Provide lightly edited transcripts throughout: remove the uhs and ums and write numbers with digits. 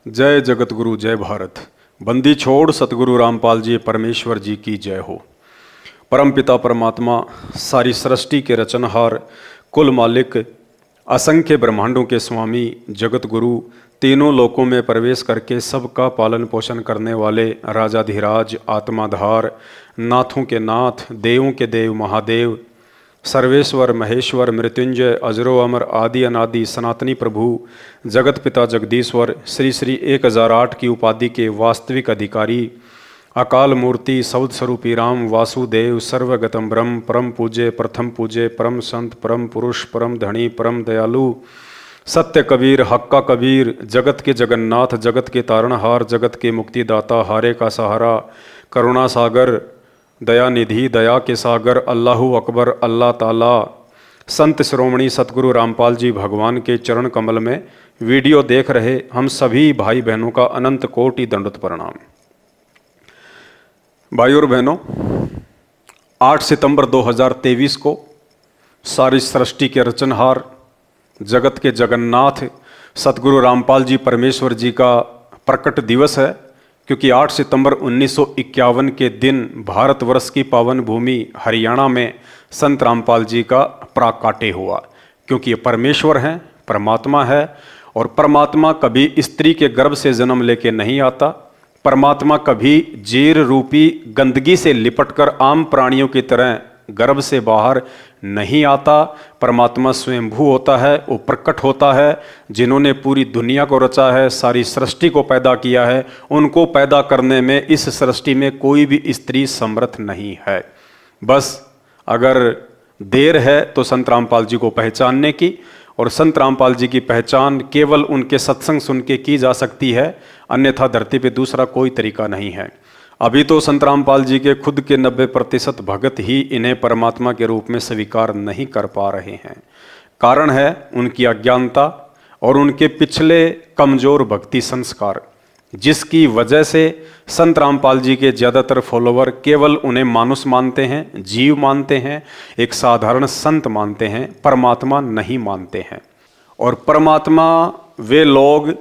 जय जगतगुरु जय भारत। बंदी छोड़ सतगुरु रामपाल जी परमेश्वर जी की जय हो। परमपिता परमात्मा सारी सृष्टि के रचनहार, कुल मालिक, असंख्य ब्रह्मांडों के स्वामी, जगतगुरु, तीनों लोकों में प्रवेश करके सबका पालन पोषण करने वाले राजाधिराज, आत्माधार, नाथों के नाथ, देवों के देव महादेव, सर्वेश्वर महेश्वर, मृत्युंजय, अजरो अमर, आदि अनादि, सनातनी प्रभु, जगत पिता जगदीश्वर, श्री श्री 1008 की उपाधि के वास्तविक अधिकारी, अकाल मूर्ति, शब्द स्वरूपी राम वासुदेव, सर्वगतम ब्रह्म, परम पूज्य, प्रथम पूज्य, परम संत, परम पुरुष, परम धनी, परम दयालु, सत्य कबीर, हक्का कबीर, जगत के जगन्नाथ, जगत के तारणहार, जगत के मुक्तिदाता, हारे का सहारा, करुणा सागर, दया निधि, दया के सागर, अल्लाहु अकबर, अल्लाह ताला, संत शिरोमणि सतगुरु रामपाल जी भगवान के चरण कमल में वीडियो देख रहे हम सभी भाई बहनों का अनंत कोटि दंडवत प्रणाम। भाई और बहनों, 8 सितंबर 2023 को सारी सृष्टि के रचनहार, जगत के जगन्नाथ सतगुरु रामपाल जी परमेश्वर जी का प्रकट दिवस है। क्योंकि 8 सितंबर 1951 के दिन भारतवर्ष की पावन भूमि हरियाणा में संत रामपाल जी का प्राकाट्य हुआ। क्योंकि ये परमेश्वर हैं, परमात्मा है, और परमात्मा कभी स्त्री के गर्भ से जन्म लेके नहीं आता। परमात्मा कभी जेर रूपी गंदगी से लिपटकर आम प्राणियों की तरह गर्भ से बाहर नहीं आता। परमात्मा स्वयंभू होता है, वो प्रकट होता है। जिन्होंने पूरी दुनिया को रचा है, सारी सृष्टि को पैदा किया है, उनको पैदा करने में इस सृष्टि में कोई भी स्त्री समर्थ नहीं है। बस अगर देर है तो संत रामपाल जी को पहचानने की, और संत रामपाल जी की पहचान केवल उनके सत्संग सुन के की जा सकती है, अन्यथा धरती पे दूसरा कोई तरीका नहीं है। अभी तो संत रामपाल जी के खुद के 90% भगत ही इन्हें परमात्मा के रूप में स्वीकार नहीं कर पा रहे हैं। कारण है उनकी अज्ञानता और उनके पिछले कमजोर भक्ति संस्कार, जिसकी वजह से संत रामपाल जी के ज़्यादातर फॉलोवर केवल उन्हें मानुष मानते हैं, जीव मानते हैं, एक साधारण संत मानते हैं, परमात्मा नहीं मानते हैं। और परमात्मा वे लोग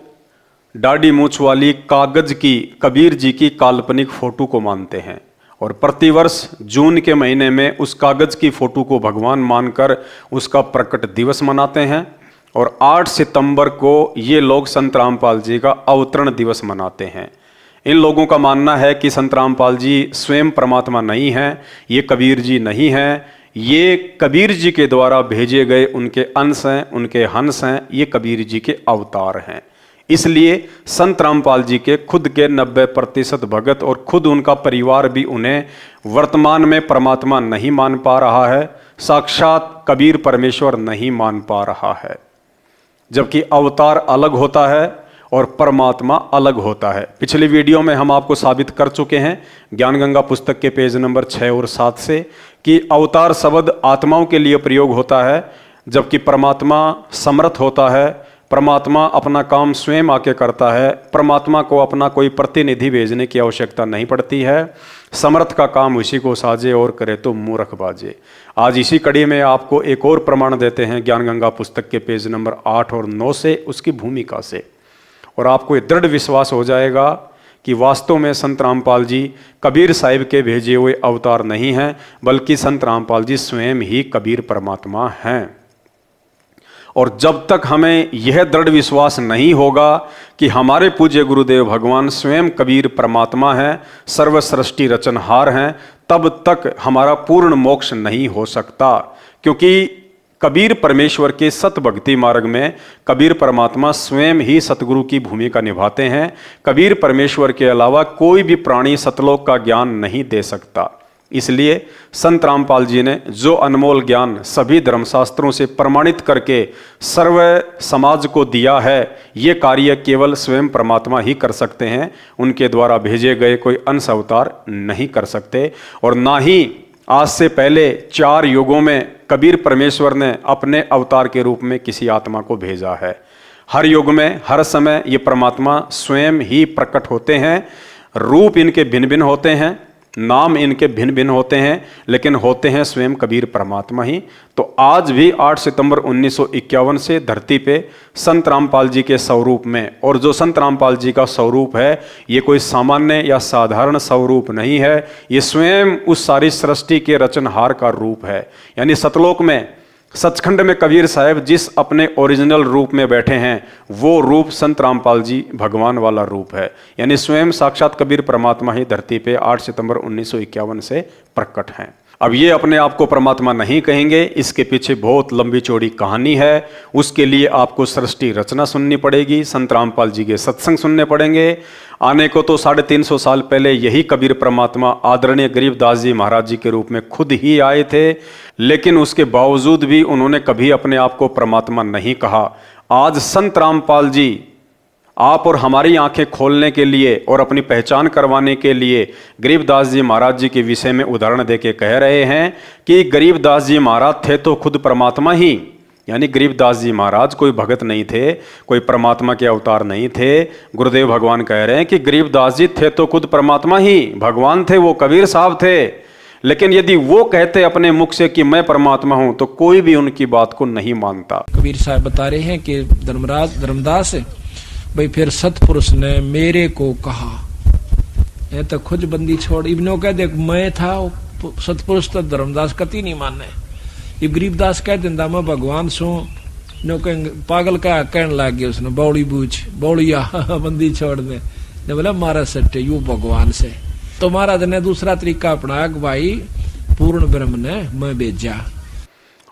दाढ़ी मूछ वाली कागज की कबीर जी की काल्पनिक फोटो को मानते हैं, और प्रतिवर्ष जून के महीने में उस कागज की फोटो को भगवान मानकर उसका प्रकट दिवस मनाते हैं। और 8 सितंबर को ये लोग संत रामपाल जी का अवतरण दिवस मनाते हैं। इन लोगों का मानना है कि संत रामपाल जी स्वयं परमात्मा नहीं हैं, ये कबीर जी नहीं हैं, ये कबीर जी के द्वारा भेजे गए उनके अंश हैं, उनके हंस हैं, ये कबीर जी के अवतार हैं। इसलिए संत रामपाल जी के खुद के 90% भगत और खुद उनका परिवार भी उन्हें वर्तमान में परमात्मा नहीं मान पा रहा है, साक्षात कबीर परमेश्वर नहीं मान पा रहा है। जबकि अवतार अलग होता है और परमात्मा अलग होता है। पिछली वीडियो में हम आपको साबित कर चुके हैं ज्ञान गंगा पुस्तक के पेज नंबर 6 और 7 से कि अवतार शब्द आत्माओं के लिए प्रयोग होता है, जबकि परमात्मा समर्थ होता है। परमात्मा अपना काम स्वयं आके करता है। परमात्मा को अपना कोई प्रतिनिधि भेजने की आवश्यकता नहीं पड़ती है। समर्थ का काम उसी को साजे और करे तो मूर्ख बाजे। आज इसी कड़ी में आपको एक और प्रमाण देते हैं ज्ञान गंगा पुस्तक के पेज नंबर 8 और 9 से, उसकी भूमिका से, और आपको दृढ़ विश्वास हो जाएगा कि वास्तव में संत रामपाल जी कबीर साहिब के भेजे हुए अवतार नहीं हैं, बल्कि संत रामपाल जी स्वयं ही कबीर परमात्मा हैं। और जब तक हमें यह दृढ़ विश्वास नहीं होगा कि हमारे पूज्य गुरुदेव भगवान स्वयं कबीर परमात्मा हैं, सर्व सृष्टि रचनहार हैं, तब तक हमारा पूर्ण मोक्ष नहीं हो सकता। क्योंकि कबीर परमेश्वर के सत भक्ति मार्ग में कबीर परमात्मा स्वयं ही सतगुरु की भूमिका निभाते हैं। कबीर परमेश्वर के अलावा कोई भी प्राणी सतलोक का ज्ञान नहीं दे सकता। इसलिए संत रामपाल जी ने जो अनमोल ज्ञान सभी धर्मशास्त्रों से प्रमाणित करके सर्व समाज को दिया है, ये कार्य केवल स्वयं परमात्मा ही कर सकते हैं। उनके द्वारा भेजे गए कोई अंश अवतार नहीं कर सकते। और ना ही आज से पहले 4 युगों में कबीर परमेश्वर ने अपने अवतार के रूप में किसी आत्मा को भेजा है। हर युग में, हर समय ये परमात्मा स्वयं ही प्रकट होते हैं। रूप इनके भिन्न भिन्न होते हैं, नाम इनके भिन्न भिन्न होते हैं, लेकिन होते हैं स्वयं कबीर परमात्मा ही। तो आज भी 8 सितंबर 1951 से धरती पे संत रामपाल जी के स्वरूप में, और जो संत रामपाल जी का स्वरूप है ये कोई सामान्य या साधारण स्वरूप नहीं है, ये स्वयं उस सारी सृष्टि के रचनहार का रूप है। यानी सतलोक में, सचखंड में कबीर साहब जिस अपने ओरिजिनल रूप में बैठे हैं वो रूप संत रामपाल जी भगवान वाला रूप है। यानी स्वयं साक्षात कबीर परमात्मा ही धरती पे 8 सितंबर 1951 से प्रकट हैं। अब ये अपने आप को परमात्मा नहीं कहेंगे, इसके पीछे बहुत लंबी चौड़ी कहानी है। उसके लिए आपको सृष्टि रचना सुननी पड़ेगी, संत रामपाल जी के सत्संग सुनने पड़ेंगे। आने को तो 350 साल पहले यही कबीर परमात्मा आदरणीय गरीबदास जी महाराज जी के रूप में खुद ही आए थे, लेकिन उसके बावजूद भी उन्होंने कभी अपने आप को परमात्मा नहीं कहा। आज संत रामपाल जी आप और हमारी आंखें खोलने के लिए और अपनी पहचान करवाने के लिए गरीबदास जी महाराज जी के विषय में उदाहरण देके कह रहे हैं कि गरीबदास जी महाराज थे तो खुद परमात्मा ही। यानी गरीबदास जी महाराज कोई भगत नहीं थे, कोई परमात्मा के अवतार नहीं थे। गुरुदेव भगवान कह रहे हैं कि गरीबदास जी थे तो खुद परमात्मा ही, भगवान थे, वो कबीर साहब थे। लेकिन यदि वो कहते अपने मुख से कि मैं परमात्मा हूं तो कोई भी उनकी बात को नहीं मानता। कबीर साहब बता रहे हैं कि धर्मदास भाई फिर सतपुरुष ने मेरे को कहा, ये तो खुद बंदी छोड़ इब्नो कह दे मैं था, सतपुरुष तो धर्मदास कति नहीं माने। इब गरीबदास कह दिंदा मैं भगवान सू नो कह पागल का कहने लग गया उसने, बौड़ी बूझ बौड़िया बंदी छोड़ दे ने बोला मारा सट्टे यू भगवान से। तो महाराज ने दूसरा तरीका अपनाया कि भाई पूर्ण ब्रह्म ने मैं भेजा,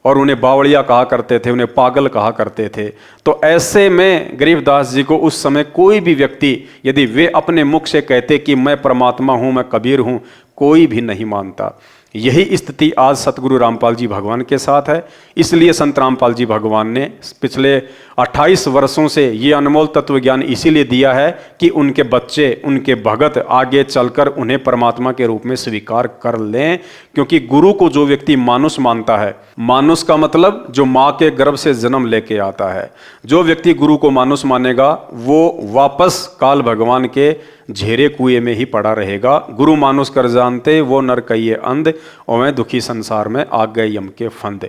और उन्हें बावड़िया कहा करते थे, उन्हें पागल कहा करते थे। तो ऐसे में गरीबदास जी को उस समय कोई भी व्यक्ति यदि वे अपने मुख से कहते कि मैं परमात्मा हूं, मैं कबीर हूं, कोई भी नहीं मानता। यही स्थिति आज सतगुरु रामपाल जी भगवान के साथ है। इसलिए संत रामपाल जी भगवान ने पिछले 28 वर्षों से ये अनमोल तत्व ज्ञान इसीलिए दिया है कि उनके बच्चे, उनके भगत आगे चलकर उन्हें परमात्मा के रूप में स्वीकार कर लें। क्योंकि गुरु को जो व्यक्ति मानुष मानता है, मानुष का मतलब जो माँ के गर्भ से जन्म लेके आता है, जो व्यक्ति गुरु को मानुष मानेगा वो वापस काल भगवान के झेरे कुएं में ही पड़ा रहेगा। गुरु मानुष कर जानते वो नर कहिए अंध, और मैं दुखी संसार में आ गए यम के फंद।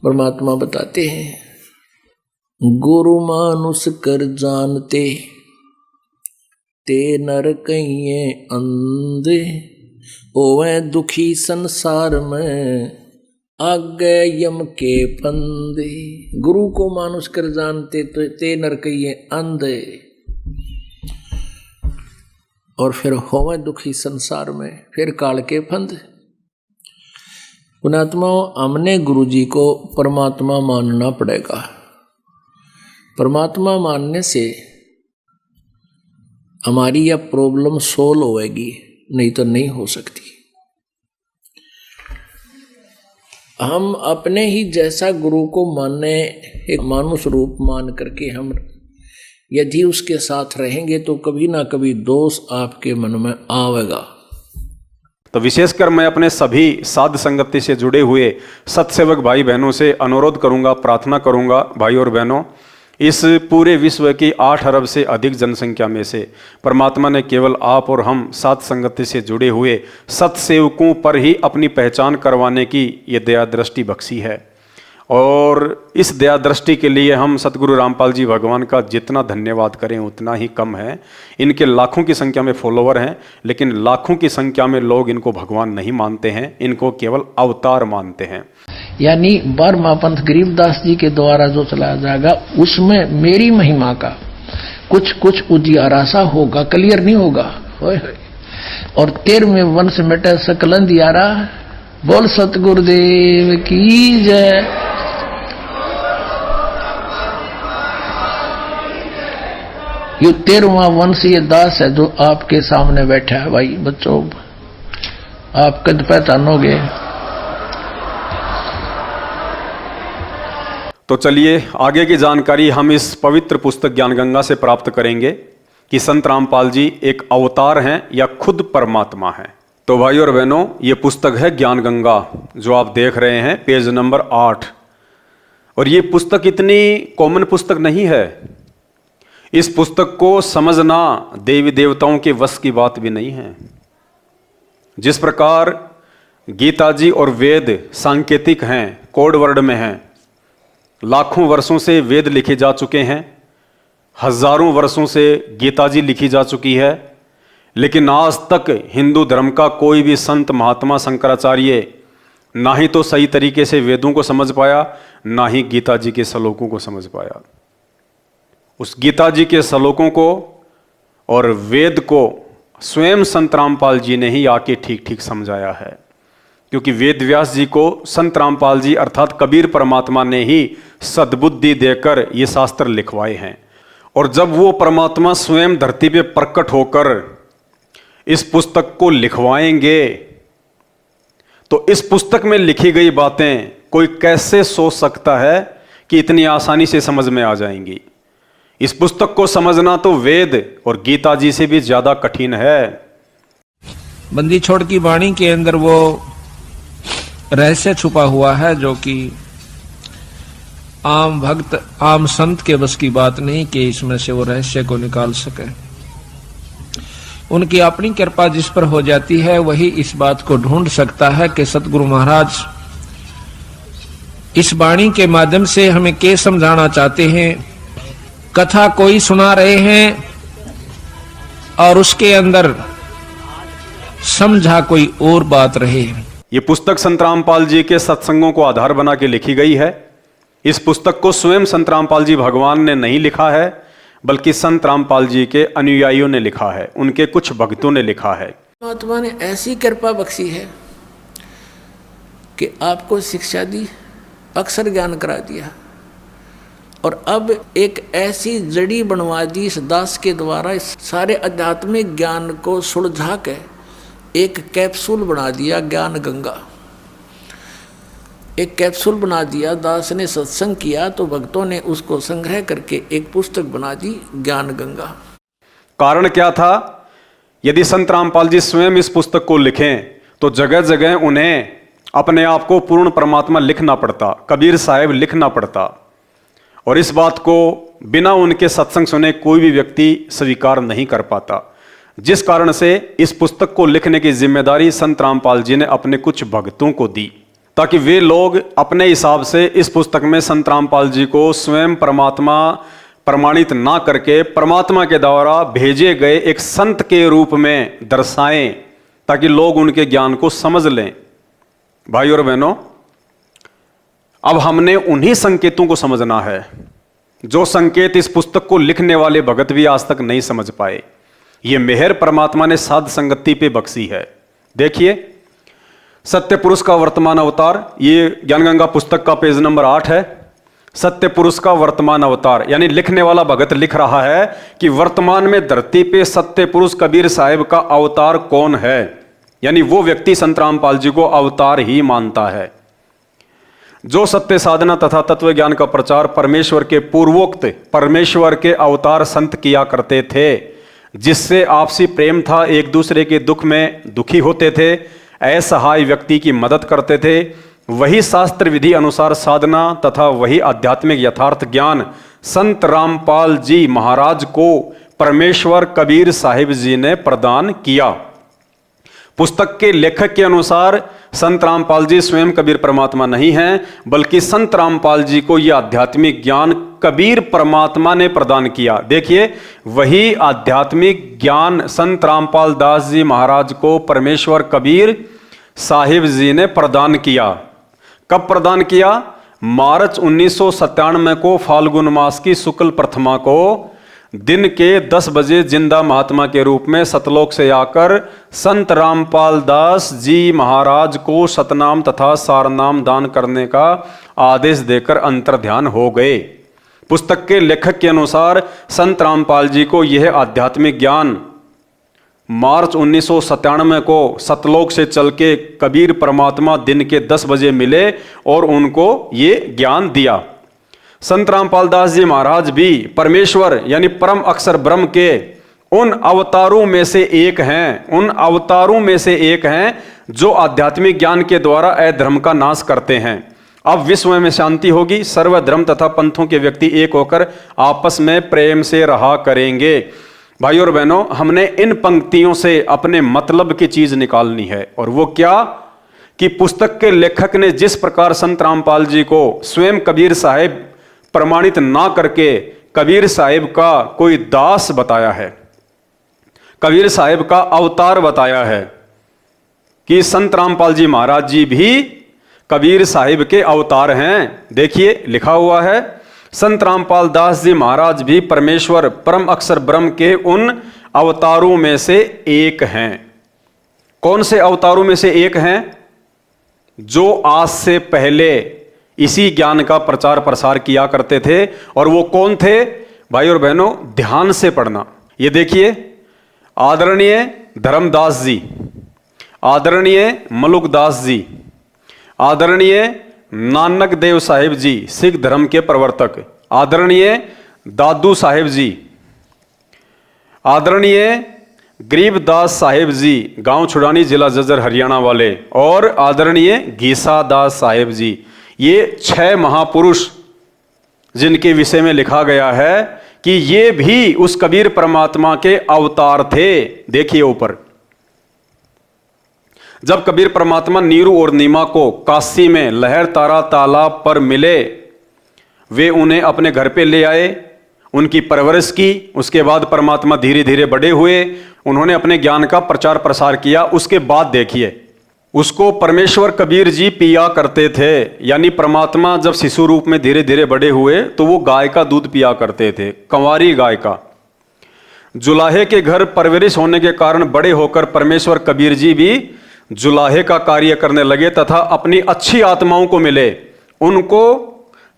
परमात्मा बताते हैं गुरु मानुष कर जानते ते नर कहिए अंध, ओवे दुखी संसार में आगे यम के फंदे। गुरु को मानुष कर जानते तो ते नर कहिए अंध, और फिर होवे दुखी संसार में, फिर काल के फंद। पुणात्मा हमने गुरु जी को परमात्मा मानना पड़ेगा। परमात्मा मानने से हमारी यह प्रॉब्लम सोल्व होएगी, नहीं तो नहीं हो सकती। हम अपने ही जैसा गुरु को मानने, एक मानुष रूप मान करके हम यदि उसके साथ रहेंगे तो कभी ना कभी दोष आपके मन में आवेगा। तो विशेषकर मैं अपने सभी साध संगति से जुड़े हुए सत्सेवक भाई बहनों से अनुरोध करूंगा, प्रार्थना करूंगा, भाई और बहनों, इस पूरे विश्व की 8 अरब से अधिक जनसंख्या में से परमात्मा ने केवल आप और हम साध संगति से जुड़े हुए सत्सेवकों पर ही अपनी पहचान करवाने की ये दया दृष्टि बख्शी है। और इस दया दृष्टि के लिए हम सतगुरु रामपाल जी भगवान का जितना धन्यवाद करें उतना ही कम है। इनके लाखों की संख्या में फॉलोवर हैं, लेकिन लाखों की संख्या में लोग इनको भगवान नहीं मानते हैं, इनको केवल अवतार मानते हैं। यानी 12वां पंथ गरीबदास जी के द्वारा जो चलाया जाएगा उसमें मेरी महिमा का कुछ उजियारा सा होगा, क्लियर नहीं होगा। और 13वें वंश मिटे सकल अंधियारा, बोल सतगुरुदेव की जय। ये 13वां वंश ये दास है जो आपके सामने बैठा है। भाई बच्चों आप कद पहचानोगे। तो चलिए आगे की जानकारी हम इस पवित्र पुस्तक ज्ञान गंगा से प्राप्त करेंगे कि संत रामपाल जी एक अवतार हैं या खुद परमात्मा हैं। तो भाई और बहनों, ये पुस्तक है ज्ञान गंगा जो आप देख रहे हैं, पेज नंबर 8। और ये पुस्तक इतनी कॉमन पुस्तक नहीं है। इस पुस्तक को समझना देवी देवताओं के वश की बात भी नहीं है। जिस प्रकार गीता जी और वेद सांकेतिक हैं, कोड वर्ड में हैं, लाखों वर्षों से वेद लिखे जा चुके हैं, हजारों वर्षों से गीता जी लिखी जा चुकी है, लेकिन आज तक हिंदू धर्म का कोई भी संत महात्मा शंकराचार्य ना ही तो सही तरीके से वेदों को समझ पाया, ना ही गीता जी के श्लोकों को समझ पाया। उस गीता जी के श्लोकों को और वेद को स्वयं संत रामपाल जी ने ही आके ठीक ठीक समझाया है, क्योंकि वेद व्यास जी को संत रामपाल जी अर्थात कबीर परमात्मा ने ही सद्बुद्धि देकर ये शास्त्र लिखवाए हैं। और जब वो परमात्मा स्वयं धरती पे प्रकट होकर इस पुस्तक को लिखवाएंगे तो इस पुस्तक में लिखी गई बातें कोई कैसे सोच सकता है कि इतनी आसानी से समझ में आ जाएंगी। इस पुस्तक को समझना तो वेद और गीता जी से भी ज्यादा कठिन है। बंदी छोड़ की वाणी के अंदर वो रहस्य छुपा हुआ है जो कि आम भक्त आम संत के बस की बात नहीं कि इसमें से वो रहस्य को निकाल सके। उनकी अपनी कृपा जिस पर हो जाती है वही इस बात को ढूंढ सकता है कि सतगुरु महाराज इस वाणी के माध्यम से हमें क्या समझाना चाहते हैं। कथा कोई सुना रहे हैं और उसके अंदर समझा कोई और बात रहे। ये पुस्तक संत रामपाल जी के सत्संगों को आधार बना के लिखी गई है। इस पुस्तक को स्वयं संत रामपाल जी भगवान ने नहीं लिखा है, बल्कि संत रामपाल जी के अनुयायियों ने लिखा है, उनके कुछ भक्तों ने लिखा है। परमात्मा ने ऐसी कृपा बख्शी है कि आपको शिक्षा दी, अक्षर ज्ञान करा दिया और अब एक ऐसी जड़ी बनवा दी इस दास के द्वारा, इस सारे आध्यात्मिक ज्ञान को सुलझा के एक कैप्सूल बना दिया, ज्ञान गंगा। एक कैप्सूल बना दिया, दास ने सत्संग किया तो भक्तों ने उसको संग्रह करके एक पुस्तक बना दी, ज्ञान गंगा। कारण क्या था? यदि संत रामपाल जी स्वयं इस पुस्तक को लिखें तो जगह जगह उन्हें अपने आप को पूर्ण परमात्मा लिखना पड़ता, कबीर साहिब लिखना पड़ता, और इस बात को बिना उनके सत्संग सुने कोई भी व्यक्ति स्वीकार नहीं कर पाता। जिस कारण से इस पुस्तक को लिखने की जिम्मेदारी संत रामपाल जी ने अपने कुछ भक्तों को दी, ताकि वे लोग अपने हिसाब से इस पुस्तक में संत रामपाल जी को स्वयं परमात्मा प्रमाणित ना करके परमात्मा के द्वारा भेजे गए एक संत के रूप में दर्शाएं, ताकि लोग उनके ज्ञान को समझ लें। भाई और बहनों, अब हमने उन्हीं संकेतों को समझना है जो संकेत इस पुस्तक को लिखने वाले भगत भी आज तक नहीं समझ पाए। ये मेहर परमात्मा ने साध संगति पे बख्शी है। देखिए, सत्य पुरुष का वर्तमान अवतार, ये ज्ञानगंगा पुस्तक का पेज नंबर 8 है। सत्य पुरुष का वर्तमान अवतार, यानी लिखने वाला भगत लिख रहा है कि वर्तमान में धरती पे सत्य पुरुष कबीर साहिब का अवतार कौन है, यानी वो व्यक्ति संत रामपाल जी को अवतार ही मानता है। जो सत्य साधना तथा तत्व ज्ञान का प्रचार परमेश्वर के पूर्वोक्त परमेश्वर के अवतार संत किया करते थे, जिससे आपसी प्रेम था, एक दूसरे के दुख में दुखी होते थे, असहाय व्यक्ति की मदद करते थे, वही शास्त्र विधि अनुसार साधना तथा वही आध्यात्मिक यथार्थ ज्ञान संत रामपाल जी महाराज को परमेश्वर कबीर साहिब जी ने प्रदान किया। पुस्तक के लेखक के अनुसार संत रामपाल जी स्वयं कबीर परमात्मा नहीं हैं, बल्कि संत रामपाल जी को यह आध्यात्मिक ज्ञान कबीर परमात्मा ने प्रदान किया। देखिए, वही आध्यात्मिक ज्ञान संत रामपाल दास जी महाराज को परमेश्वर कबीर साहिब जी ने प्रदान किया। कब प्रदान किया? मार्च 1997 को फाल्गुन मास की शुक्ल प्रथमा को दिन के 10 बजे जिंदा महात्मा के रूप में सतलोक से आकर संत रामपाल दास जी महाराज को सतनाम तथा सारनाम दान करने का आदेश देकर अंतर्ध्यान हो गए। पुस्तक के लेखक के अनुसार संत रामपाल जी को यह आध्यात्मिक ज्ञान मार्च 1997 को सतलोक से चल के कबीर परमात्मा दिन के 10 बजे मिले और उनको ये ज्ञान दिया। संत रामपाल दास जी महाराज भी परमेश्वर यानी परम अक्षर ब्रह्म के उन अवतारों में से एक हैं, जो आध्यात्मिक ज्ञान के द्वारा अधर्म का नाश करते हैं। अब विश्व में शांति होगी, सर्वधर्म तथा पंथों के व्यक्ति एक होकर आपस में प्रेम से रहा करेंगे। भाई और बहनों, हमने इन पंक्तियों से अपने मतलब की चीज निकालनी है, और वो क्या कि पुस्तक के लेखक ने जिस प्रकार संत रामपाल जी को स्वयं कबीर साहिब प्रमाणित ना करके कबीर साहिब का कोई दास बताया है, कबीर साहिब का अवतार बताया है, कि संत रामपाल जी महाराज जी भी कबीर साहिब के अवतार हैं। देखिए लिखा हुआ है, संत रामपाल दास जी महाराज भी परमेश्वर परम अक्षर ब्रह्म के उन अवतारों में से एक हैं। कौन से अवतारों में से एक हैं? जो आज से पहले इसी ज्ञान का प्रचार प्रसार किया करते थे। और वो कौन थे? भाई और बहनों, ध्यान से पढ़ना। ये देखिए, आदरणीय धर्मदास जी, आदरणीय मलुकदास जी, आदरणीय नानक देव साहिब जी सिख धर्म के प्रवर्तक, आदरणीय दादू साहिब जी, आदरणीय गरीबदास साहिब जी गांव छुड़ानी जिला जज्जर हरियाणा वाले, और आदरणीय घीसा दास साहिब जी, ये 6 महापुरुष जिनके विषय में लिखा गया है कि ये भी उस कबीर परमात्मा के अवतार थे। देखिए ऊपर, जब कबीर परमात्मा नीरू और नीमा को काशी में लहर तारा तालाब पर मिले, वे उन्हें अपने घर पे ले आए, उनकी परवरिश की। उसके बाद परमात्मा धीरे धीरे बड़े हुए, उन्होंने अपने ज्ञान का प्रचार प्रसार किया। उसके बाद देखिए, उसको परमेश्वर कबीर जी पिया करते थे। यानी परमात्मा जब शिशु रूप में धीरे धीरे बड़े हुए तो वो गाय का दूध पिया करते थे, कंवारी गाय का। जुलाहे के घर परवरिश होने के कारण बड़े होकर परमेश्वर कबीर जी भी जुलाहे का कार्य करने लगे तथा अपनी अच्छी आत्माओं को मिले, उनको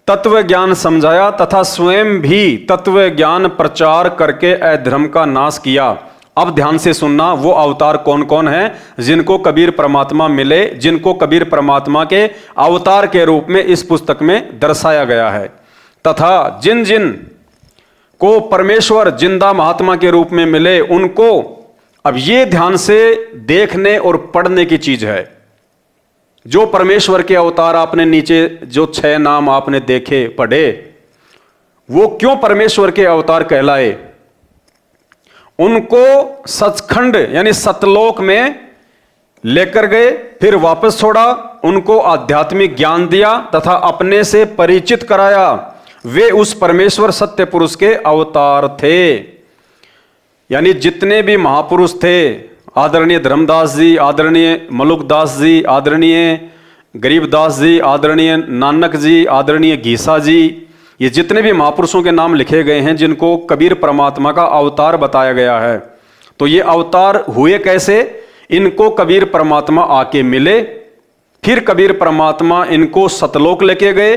तत्व ज्ञान समझाया तथा स्वयं भी तत्व ज्ञान प्रचार करके अधर्म का नाश किया। अब ध्यान से सुनना, वो अवतार कौन कौन हैं जिनको कबीर परमात्मा मिले, जिनको कबीर परमात्मा के अवतार के रूप में इस पुस्तक में दर्शाया गया है, तथा जिन जिन को परमेश्वर जिंदा महात्मा के रूप में मिले उनको। अब ये ध्यान से देखने और पढ़ने की चीज है। जो परमेश्वर के अवतार आपने नीचे जो 6 नाम आपने देखे पढ़े, वो क्यों परमेश्वर के अवतार कहलाए? उनको सचखंड यानी सतलोक में लेकर गए, फिर वापस छोड़ा, उनको आध्यात्मिक ज्ञान दिया तथा अपने से परिचित कराया। वे उस परमेश्वर सत्य पुरुष के अवतार थे। यानी जितने भी महापुरुष थे, आदरणीय धर्मदास जी, आदरणीय मलुकदास जी, आदरणीय गरीबदास जी, आदरणीय नानक जी, आदरणीय घीसा जी, ये जितने भी महापुरुषों के नाम लिखे गए हैं जिनको कबीर परमात्मा का अवतार बताया गया है। तो ये अवतार हुए कैसे? इनको कबीर परमात्मा आके मिले, फिर कबीर परमात्मा इनको सतलोक लेके गए,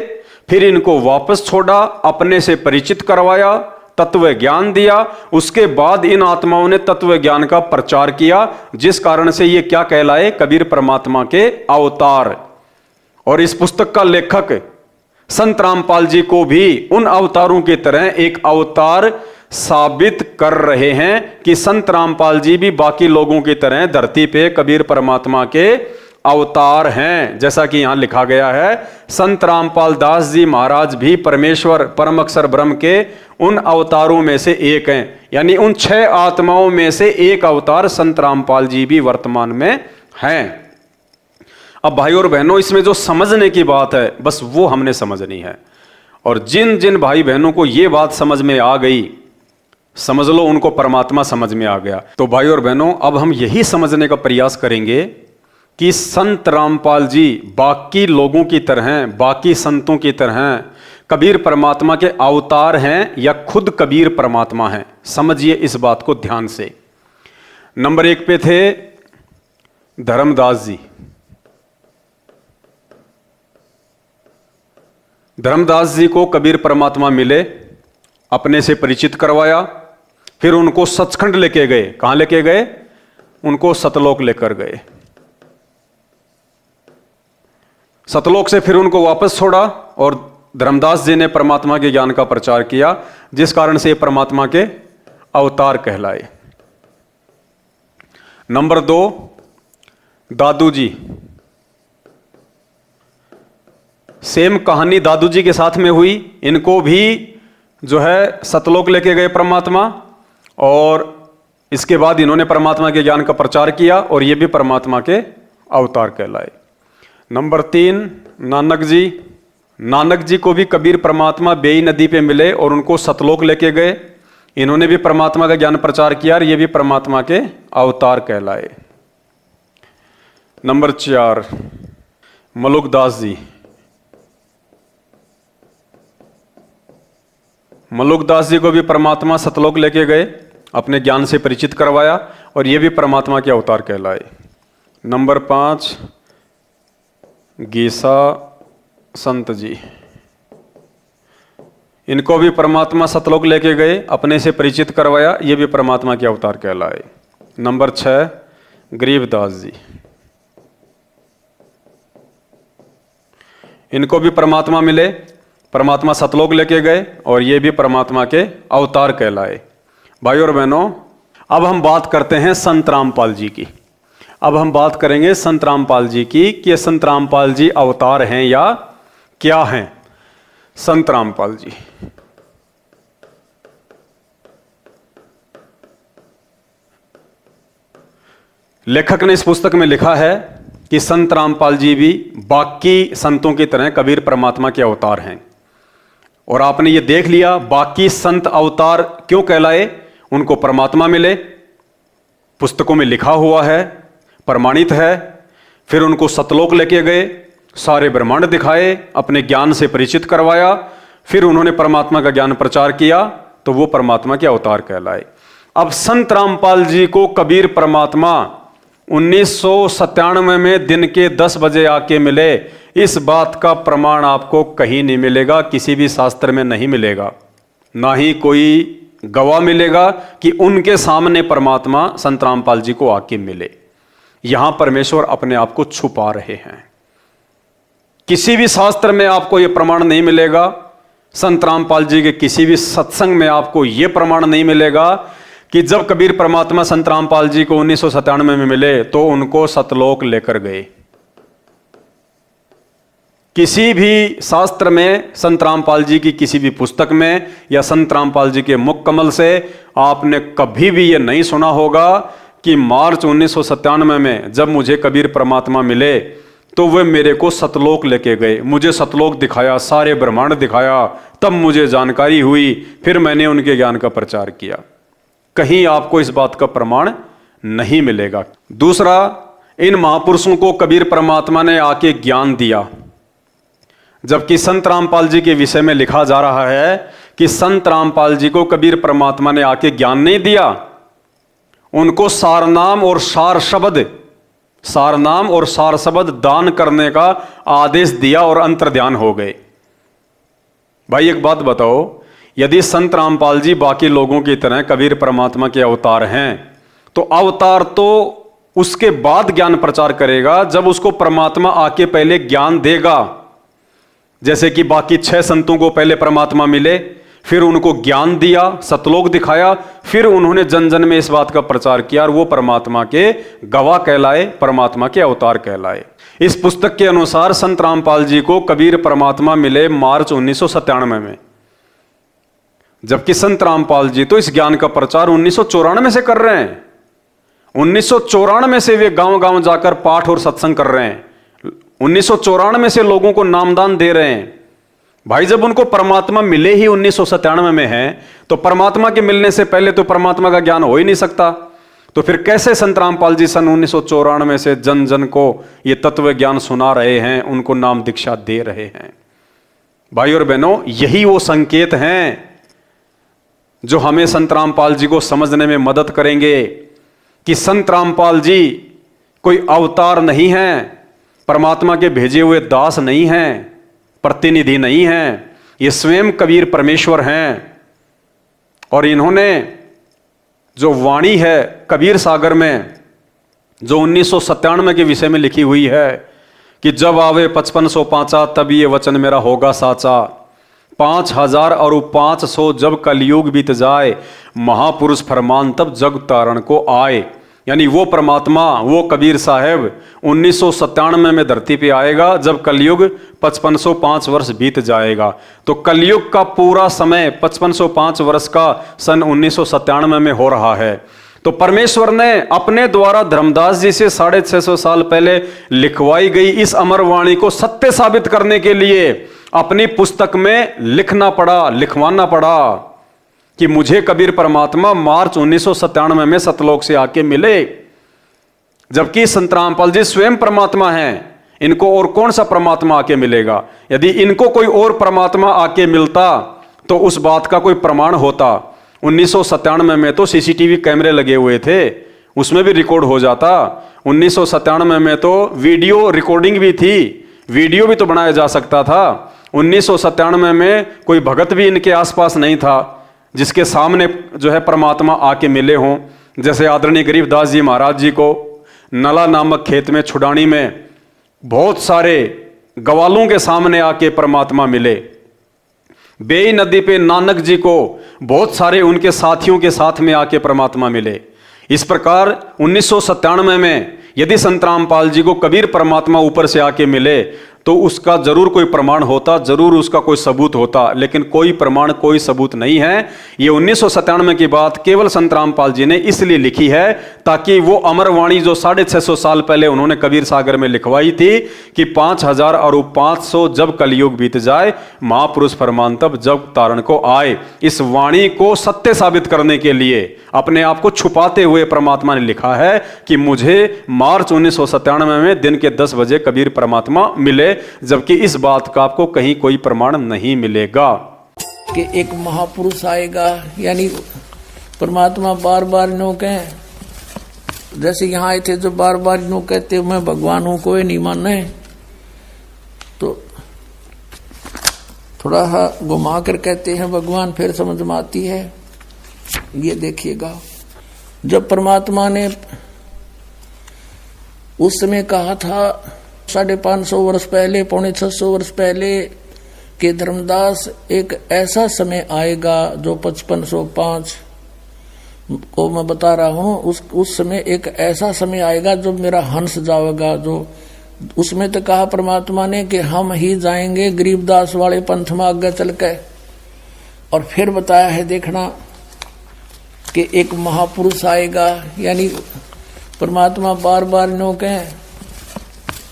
फिर इनको वापस छोड़ा, अपने से परिचित करवाया, तत्व ज्ञान दिया। उसके बाद इन आत्माओं ने तत्व ज्ञान का प्रचार किया, जिस कारण से ये क्या कहलाए? कबीर परमात्मा के अवतार। और इस पुस्तक का लेखक संत रामपाल जी को भी उन अवतारों की तरह एक अवतार साबित कर रहे हैं कि संत रामपाल जी भी बाकी लोगों की तरह धरती पे कबीर परमात्मा के अवतार हैं। जैसा कि यहां लिखा गया है, संत रामपाल दास जी महाराज भी परमेश्वर परम अक्षर ब्रह्म के उन अवतारों में से एक हैं। यानी उन 6 आत्माओं में से एक अवतार संत रामपाल जी भी वर्तमान में हैं। अब भाई और बहनों, इसमें जो समझने की बात है बस वो हमने समझनी है। और जिन जिन भाई बहनों को ये बात समझ में आ गई, समझ लो उनको परमात्मा समझ में आ गया। तो भाई और बहनों, अब हम यही समझने का प्रयास करेंगे कि संत रामपाल जी बाकी लोगों की तरह, बाकी संतों की तरह कबीर परमात्मा के अवतार हैं या खुद कबीर परमात्मा हैं। समझिए इस बात को ध्यान से। नंबर 1 पे थे धर्मदास जी। धर्मदास जी को कबीर परमात्मा मिले, अपने से परिचित करवाया, फिर उनको सचखंड लेके गए। कहां लेके गए? उनको सतलोक लेकर गए। सतलोक से फिर उनको वापस छोड़ा और धर्मदास जी ने परमात्मा के ज्ञान का प्रचार किया, जिस कारण से ये परमात्मा के अवतार कहलाए। नंबर 2, दादू जी। सेम कहानी दादू जी के साथ में हुई। इनको भी जो है सतलोक लेके गए परमात्मा, और इसके बाद इन्होंने परमात्मा के ज्ञान का प्रचार किया और ये भी परमात्मा के अवतार कहलाए। नंबर 3, नानक जी। नानक जी को भी कबीर परमात्मा बेई नदी पे मिले और उनको सतलोक लेके गए। इन्होंने भी परमात्मा का ज्ञान प्रचार किया और ये भी परमात्मा के अवतार कहलाए। नंबर 4, मलुकदास जी। मलुकदास जी को भी परमात्मा सतलोक लेके गए, अपने ज्ञान से परिचित करवाया और ये भी परमात्मा के अवतार कहलाए। नंबर 5, गीसा संत जी। इनको भी परमात्मा सतलोक लेके गए, अपने से परिचित करवाया, ये भी परमात्मा के अवतार कहलाए। नंबर 6, गरीबदास जी। इनको भी परमात्मा मिले, परमात्मा सतलोक लेके गए और ये भी परमात्मा के अवतार कहलाए। भाई और बहनों, अब हम बात करते हैं संत रामपाल जी की। अब हम बात करेंगे संत रामपाल जी की कि ये संत रामपाल जी अवतार हैं या क्या हैं। संत रामपाल जी, लेखक ने इस पुस्तक में लिखा है कि संत रामपाल जी भी बाकी संतों की तरह कबीर परमात्मा के अवतार हैं। और आपने ये देख लिया बाकी संत अवतार क्यों कहलाए, उनको परमात्मा मिले, पुस्तकों में लिखा हुआ है, प्रमाणित है। फिर उनको सतलोक लेके गए, सारे ब्रह्मांड दिखाए, अपने ज्ञान से परिचित करवाया, फिर उन्होंने परमात्मा का ज्ञान प्रचार किया, तो वो परमात्मा के अवतार कहलाए। अब संत रामपाल जी को कबीर परमात्मा 1997 में दिन के 10 बजे आके मिले, इस बात का प्रमाण आपको कहीं नहीं मिलेगा, किसी भी शास्त्र में नहीं मिलेगा, ना ही कोई गवाह मिलेगा कि उनके सामने परमात्मा संत रामपाल जी को आके मिले। यहां परमेश्वर अपने आप को छुपा रहे हैं। किसी भी शास्त्र में आपको यह प्रमाण नहीं मिलेगा, संत रामपाल जी के किसी भी सत्संग में आपको यह प्रमाण नहीं मिलेगा कि जब कबीर परमात्मा संत रामपाल जी को 1997 में मिले तो उनको सतलोक लेकर गए। किसी भी शास्त्र में संत रामपाल जी की किसी भी पुस्तक में या संत रामपाल जी के मुख कमल से आपने कभी भी यह नहीं सुना होगा कि मार्च 1997 में जब मुझे कबीर परमात्मा मिले तो वे मेरे को सतलोक लेके गए, मुझे सतलोक दिखाया, सारे ब्रह्मांड दिखाया, तब मुझे जानकारी हुई, फिर मैंने उनके ज्ञान का प्रचार किया। कहीं आपको इस बात का प्रमाण नहीं मिलेगा। दूसरा, इन महापुरुषों को कबीर परमात्मा ने आके ज्ञान दिया, जबकि संत रामपाल जी के विषय में लिखा जा रहा है कि संत रामपाल जी को कबीर परमात्मा ने आके ज्ञान नहीं दिया, उनको सारनाम और सार शब्द दान करने का आदेश दिया और अंतर्ध्यान हो गए। भाई एक बात बताओ, यदि संत रामपाल जी बाकी लोगों की तरह कबीर परमात्मा के अवतार हैं, तो अवतार तो उसके बाद ज्ञान प्रचार करेगा, जब उसको परमात्मा आके पहले ज्ञान देगा। जैसे कि बाकी 6 संतों को पहले परमात्मा मिले, फिर उनको ज्ञान दिया, सतलोक दिखाया, फिर उन्होंने जन जन में इस बात का प्रचार किया और वो परमात्मा के गवाह कहलाए, परमात्मा के अवतार कहलाए। इस पुस्तक के अनुसार संत रामपाल जी को कबीर परमात्मा मिले मार्च 1997 में, जबकि संत रामपाल जी तो इस ज्ञान का प्रचार 1994 से कर रहे हैं। 1994 से वे गांव गांव जाकर पाठ और सत्संग कर रहे हैं, 1994 से लोगों को नामदान दे रहे हैं। भाई जब उनको परमात्मा मिले ही 1997 में है, तो परमात्मा के मिलने से पहले तो परमात्मा का ज्ञान हो ही नहीं सकता। तो फिर कैसे संत रामपाल जी सन 1994 से जन जन को ये तत्व ज्ञान सुना रहे हैं, उनको नाम दीक्षा दे रहे हैं। भाई और बहनों, यही वो संकेत हैं जो हमें संत रामपाल जी को समझने में मदद करेंगे कि संत रामपाल जी कोई अवतार नहीं है, परमात्मा के भेजे हुए दास नहीं हैं, प्रतिनिधि नहीं हैं, ये स्वयं कबीर परमेश्वर हैं। और इन्होंने जो वाणी है कबीर सागर में, जो 1997 के विषय में लिखी हुई है कि जब आवे 5505 तब ये वचन मेरा होगा साचा, 5000 और 500 जब कलयुग बीत जाए, महापुरुष फरमान तब जग तारण को आए। यानी वो परमात्मा, वो कबीर साहब 1997 में धरती पे आएगा, जब कलयुग 5505 वर्ष बीत जाएगा। तो कलयुग का पूरा समय 5505 वर्ष का सन 1997 में हो रहा है। तो परमेश्वर ने अपने द्वारा धर्मदास जी से 650 साल पहले लिखवाई गई इस अमर वाणी को सत्य साबित करने के लिए अपनी पुस्तक में लिखवाना पड़ा कि मुझे कबीर परमात्मा मार्च 1997 में सतलोक से आके मिले, जबकि संत रामपाल जी स्वयं परमात्मा हैं। इनको और कौन सा परमात्मा आके मिलेगा? यदि इनको कोई और परमात्मा आके मिलता तो उस बात का कोई प्रमाण होता। 1997 में तो सीसीटीवी कैमरे लगे हुए थे, उसमें भी रिकॉर्ड हो जाता। 1997 में तो वीडियो रिकॉर्डिंग भी थी, वीडियो भी तो बनाया जा सकता था। 1997 में कोई भगत भी इनके आसपास नहीं था जिसके सामने जो है परमात्मा आके मिले हों। जैसे आदरणीय गरीबदास जी महाराज जी को नला नामक खेत में छुड़ानी में बहुत सारे गवालों के सामने आके परमात्मा मिले। बेई नदी पे नानक जी को बहुत सारे उनके साथियों के साथ में आके परमात्मा मिले। इस प्रकार 1997 में यदि संत रामपाल जी को कबीर परमात्मा ऊपर से आके मिले तो उसका जरूर कोई प्रमाण होता, जरूर उसका कोई सबूत होता, लेकिन कोई प्रमाण कोई सबूत नहीं है। ये 1997 की बात केवल संत रामपाल जी ने इसलिए लिखी है ताकि वो अमरवाणी जो 650 साल पहले उन्होंने कबीर सागर में लिखवाई थी कि 5000 और 500 जब कलयुग बीत जाए महापुरुष फरमान तब जब तारण को आए, इस वाणी को सत्य साबित करने के लिए अपने आप को छुपाते हुए परमात्मा ने लिखा है कि मुझे मार्च 1997 में दिन के 10 बजे कबीर परमात्मा मिले, जबकि इस बात का आपको कहीं कोई प्रमाण नहीं मिलेगा कि एक महापुरुष आएगा। यानी परमात्मा बार बार नो कहे, जैसे यहाँ आए थे जो बार बार नो कहते मैं भगवान हूं, कोई नहीं माने, तो थोड़ा घुमा कर कहते हैं भगवान, फिर समझ में आती है। ये देखिएगा, जब परमात्मा ने उस समय कहा था 550 वर्ष पहले, 550 वर्ष पहले कि धर्मदास एक ऐसा समय आएगा जो 5505 को मैं बता रहा हूं, उस समय एक ऐसा समय आएगा जो मेरा हंस जाएगा। जो उसमें तो कहा परमात्मा ने कि हम ही जाएंगे गरीबदास वाले पंथ में आगे चल के, और फिर बताया है देखना कि एक महापुरुष आएगा। यानी परमात्मा बार बार नो कहे,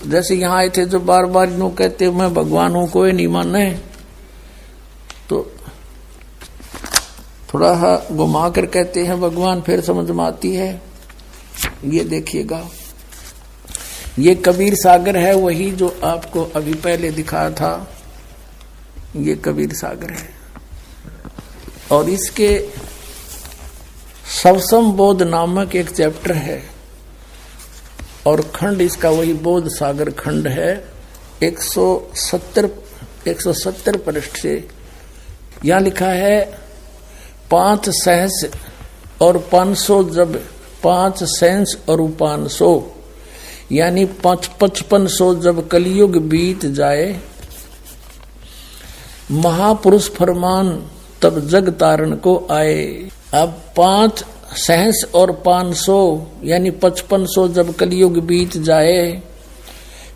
जैसे यहाँ आए थे जो बार बार नो कहते मैं भगवान हूं, कोई नहीं माने, तो थोड़ा घुमा कर कहते हैं भगवान, फिर समझ में आती है। ये देखिएगा, ये कबीर सागर है, वही जो आपको अभी पहले दिखाया था, ये कबीर सागर है। और इसके सवसम बोध नामक एक चैप्टर है और खंड इसका वही बोध सागर खंड है। 170 पृष्ठ से यहाँ लिखा है 5 सहस और 500 जब 5 सहस और 500 यानी 5500 जब कलयुग बीत जाए, महापुरुष फरमान तब जग तारण को आए। अब 5 सहस और 500 यानी 5500 जब कलयुग बीत जाए,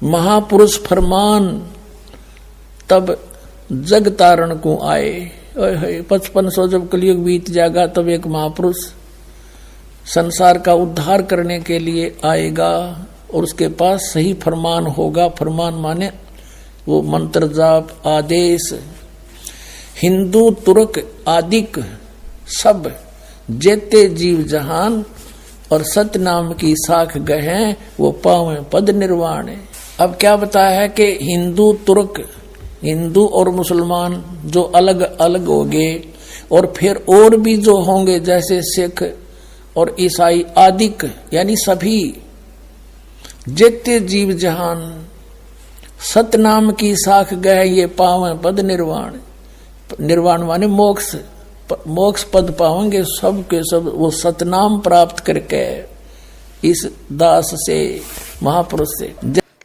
महापुरुष फरमान तब जग तारण को आए। 5500 जब कलयुग बीत जाएगा तब एक महापुरुष संसार का उद्धार करने के लिए आएगा और उसके पास सही फरमान होगा। फरमान माने वो मंत्र जाप आदेश। हिंदू तुर्क आदिक सब जेते जीव जहान और सतनाम की साख गहे वो पावे पद निर्वाण। अब क्या बताया है कि हिंदू तुर्क, हिंदू और मुसलमान जो अलग अलग हो गए, और फिर और भी जो होंगे जैसे सिख और ईसाई आदिक यानी सभी जेते जीव जहान सतनाम की साख गए ये पावे पद निर्वाण। निर्वाण माने मोक्ष, मोक्ष पद पाएंगे सब के सब वो सतनाम प्राप्त करके इस दास से महापुरुष से।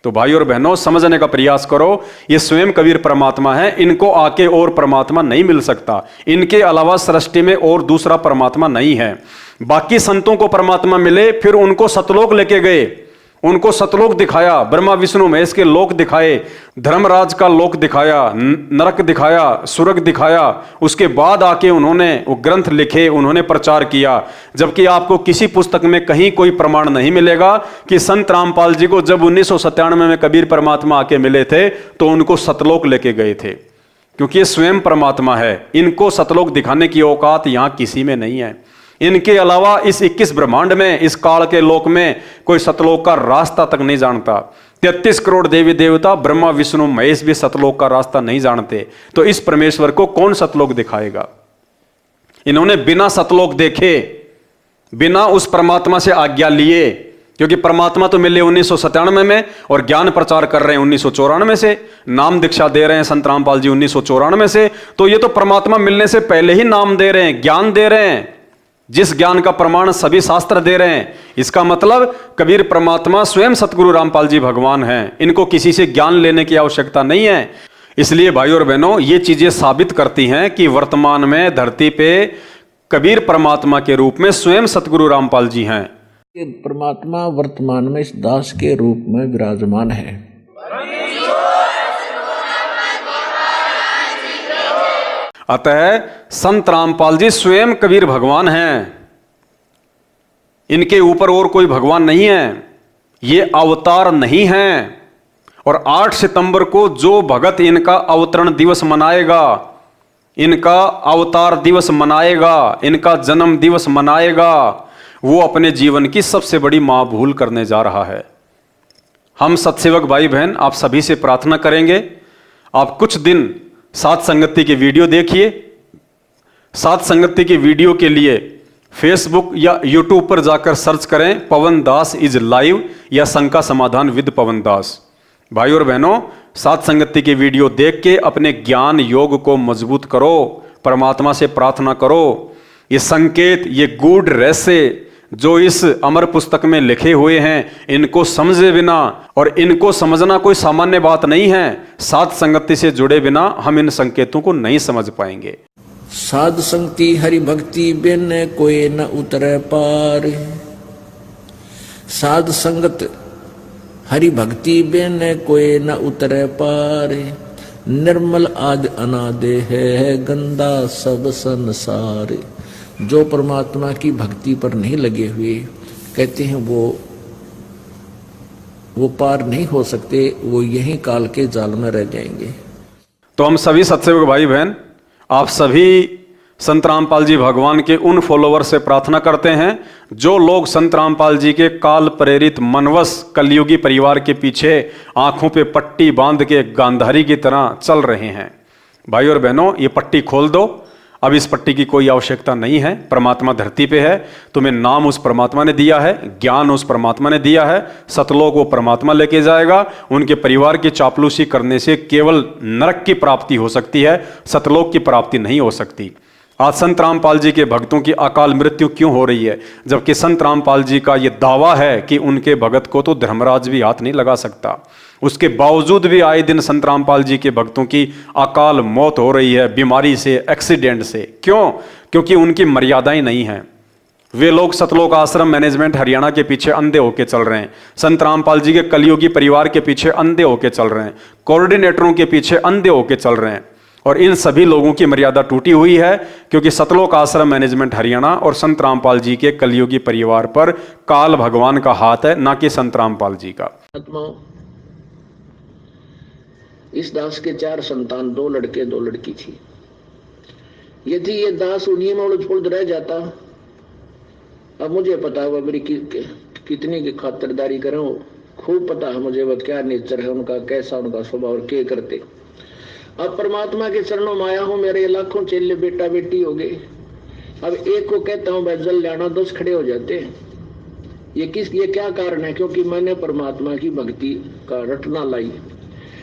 तो भाई और बहनों समझने का प्रयास करो, ये स्वयं कबीर परमात्मा है, इनको आके और परमात्मा नहीं मिल सकता, इनके अलावा सृष्टि में और दूसरा परमात्मा नहीं है। बाकी संतों को परमात्मा मिले, फिर उनको सतलोक लेके गए, उनको सतलोक दिखाया, ब्रह्मा विष्णु महेश के लोक दिखाए, धर्मराज का लोक दिखाया, नरक दिखाया, स्वर्ग दिखाया। उसके बाद आके उन्होंने वो ग्रंथ लिखे, उन्होंने प्रचार किया। जबकि आपको किसी पुस्तक में कहीं कोई प्रमाण नहीं मिलेगा कि संत रामपाल जी को जब 1997 में कबीर परमात्मा आके मिले थे तो उनको सतलोक लेके गए थे, क्योंकि ये स्वयं परमात्मा है। इनको सतलोक दिखाने की औकात यहां किसी में नहीं है। इनके अलावा इस 21 ब्रह्मांड में, इस काल के लोक में कोई सतलोक का रास्ता तक नहीं जानता। 33 करोड़ देवी देवता, ब्रह्मा विष्णु महेश भी सतलोक का रास्ता नहीं जानते। तो इस परमेश्वर को कौन सतलोक दिखाएगा? इन्होंने बिना सतलोक देखे, बिना उस परमात्मा से आज्ञा लिए, क्योंकि परमात्मा तो मिले 1997 में और ज्ञान प्रचार कर रहे हैं 1994 से, नाम दीक्षा दे रहे हैं संत रामपाल जी 1994 से। तो ये तो परमात्मा मिलने से पहले ही नाम दे रहे हैं, ज्ञान दे रहे हैं, जिस ज्ञान का प्रमाण सभी शास्त्र दे रहे हैं। इसका मतलब कबीर परमात्मा स्वयं सतगुरु रामपाल जी भगवान हैं। इनको किसी से ज्ञान लेने की आवश्यकता नहीं है। इसलिए भाइयों और बहनों, ये चीजें साबित करती हैं कि वर्तमान में धरती पे कबीर परमात्मा के रूप में स्वयं सतगुरु रामपाल जी हैं। ये परमात्मा वर्तमान में इस दास के रूप में विराजमान है। अतः संत रामपाल जी स्वयं कबीर भगवान हैं। इनके ऊपर और कोई भगवान नहीं है, ये अवतार नहीं हैं। और 8 सितंबर को जो भगत इनका अवतरण दिवस मनाएगा, इनका अवतार दिवस मनाएगा, इनका जन्म दिवस मनाएगा, वो अपने जीवन की सबसे बड़ी महाभूल करने जा रहा है। हम सत्सेवक भाई बहन आप सभी से प्रार्थना करेंगे, आप कुछ दिन सात संगति की वीडियो देखिए। सात संगति की वीडियो के लिए फेसबुक या यूट्यूब पर जाकर सर्च करें पवन दास इज लाइव या शंका समाधान विद पवन दास। भाई और बहनों, सात संगति की वीडियो देख के अपने ज्ञान योग को मजबूत करो, परमात्मा से प्रार्थना करो। ये संकेत, ये गूढ़ रहस्य जो इस अमर पुस्तक में लिखे हुए हैं, इनको समझे बिना, और इनको समझना कोई सामान्य बात नहीं है, साध संगति से जुड़े बिना हम इन संकेतों को नहीं समझ पाएंगे। साध संगति हरि भक्ति बिन कोई न उतरे पार। साध संगत हरि भक्ति बिन कोई न उतरे पार। निर्मल आदि अनादि है गंदा सब संसार। जो परमात्मा की भक्ति पर नहीं लगे हुए, कहते हैं वो पार नहीं हो सकते, वो यही काल के जाल में रह जाएंगे। तो हम सभी सत्सेवक भाई बहन, आप सभी संत रामपाल जी भगवान के उन फॉलोअर से प्रार्थना करते हैं जो लोग संत रामपाल जी के काल प्रेरित मनवश कलयुगी परिवार के पीछे आंखों पे पट्टी बांध के गांधारी की तरह चल रहे हैं। भाई और बहनों, ये पट्टी खोल दो। अब इस पट्टी की कोई आवश्यकता नहीं है। परमात्मा धरती पे है, तुम्हें नाम उस परमात्मा ने दिया है, ज्ञान उस परमात्मा ने दिया है, सतलोक वो परमात्मा लेके जाएगा। उनके परिवार की चापलूसी करने से केवल नरक की प्राप्ति हो सकती है, सतलोक की प्राप्ति नहीं हो सकती। आज संत रामपाल जी के भक्तों की अकाल मृत्यु क्यों हो रही है, जबकि संत रामपाल जी का ये दावा है कि उनके भगत को तो धर्मराज भी हाथ नहीं लगा सकता। उसके बावजूद भी आए दिन संत रामपाल जी के भक्तों की अकाल मौत हो रही है, बीमारी से, एक्सीडेंट से। क्यों? क्योंकि उनकी मर्यादाएं नहीं हैं। वे लोग सतलोक आश्रम मैनेजमेंट हरियाणा के पीछे अंधे होके चल रहे हैं, संत रामपाल जी के कलयुगी परिवार के पीछे अंधे होके चल रहे हैं, कोऑर्डिनेटरों के पीछे अंधे होके चल रहे हैं। और इन सभी लोगों की मर्यादा टूटी हुई है, क्योंकि सतलोक आश्रम मैनेजमेंट हरियाणा और संत रामपाल जी के कलयुगी परिवार पर काल भगवान का हाथ है, ना कि संत रामपाल जी का। इस दास के 4 संतान, 2 लड़के 2 लड़की थी। यदि ये दास उन्हीं में उलझ पुलझ रह जाता, अब मुझे पता है मेरी कितनी की खातिरदारी करें, खूब पता है मुझे वह क्या नेचर है उनका, कैसा उनका स्वभाव और क्या करते। अब परमात्मा के चरणों में आया हूं, मेरे लाखों चेले बेटा बेटी हो गए। अब एक को कहता हूं भाई जल जाना, 10 खड़े हो जाते हैं। ये क्या कारण है? क्योंकि मैंने परमात्मा की भक्ति का रटना लाई,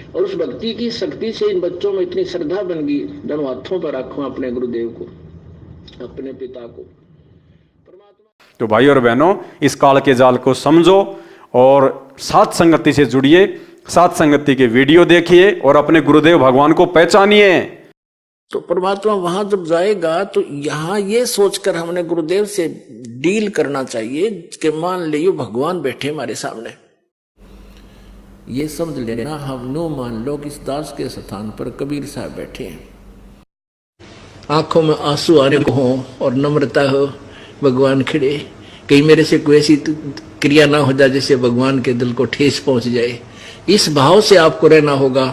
और उस भक्ति की शक्ति से इन बच्चों में इतनी श्रद्धा बन गई। दोनों हाथों पर रखूं अपने गुरुदेव को, अपने पिता को। तो भाई और बहनों, इस काल के जाल को समझो और साथ संगति से जुड़िए, साथ संगति के वीडियो देखिए और अपने गुरुदेव भगवान को पहचानिए। तो परमात्मा वहां जब जाएगा तो यहाँ ये सोचकर हमने गुरुदेव से डील करना चाहिए कि मान लियो भगवान बैठे हमारे सामने, ये समझ लेना, हम नो मान लो कि इस दास के स्थान पर कबीर साहब बैठे हैं। आंखों में आंसू आने को हो और नम्रता हो, भगवान खड़े, कहीं मेरे से कोई ऐसी क्रिया ना हो जाए जिससे भगवान के दिल को ठेस पहुंच जाए। इस भाव से आपको रहना होगा।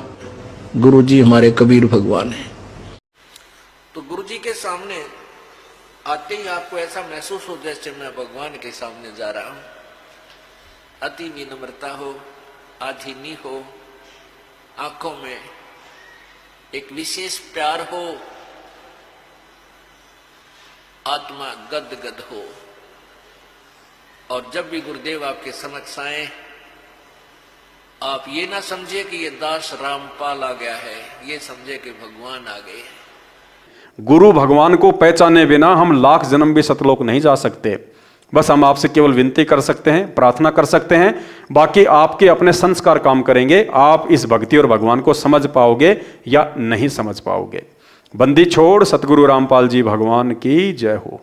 गुरु जी हमारे कबीर भगवान है। तो गुरु जी के सामने आते ही आपको ऐसा महसूस हो जैसे मैं भगवान के सामने जा रहा हूं। अति विनम्रता हो, आधीनी हो, आंखों में एक विशेष प्यार हो, आत्मा गद गद हो। और जब भी गुरुदेव आपके समक्ष आए, आप ये ना समझे कि ये दास रामपाल आ गया है, ये समझे कि भगवान आ गए। गुरु भगवान को पहचाने बिना हम लाख जन्म भी सतलोक नहीं जा सकते। बस हम आपसे केवल विनती कर सकते हैं, प्रार्थना कर सकते हैं, बाकी आपके अपने संस्कार काम करेंगे। आप इस भक्ति और भगवान को समझ पाओगे या नहीं समझ पाओगे। बंदी छोड़ सतगुरु रामपाल जी भगवान की जय हो।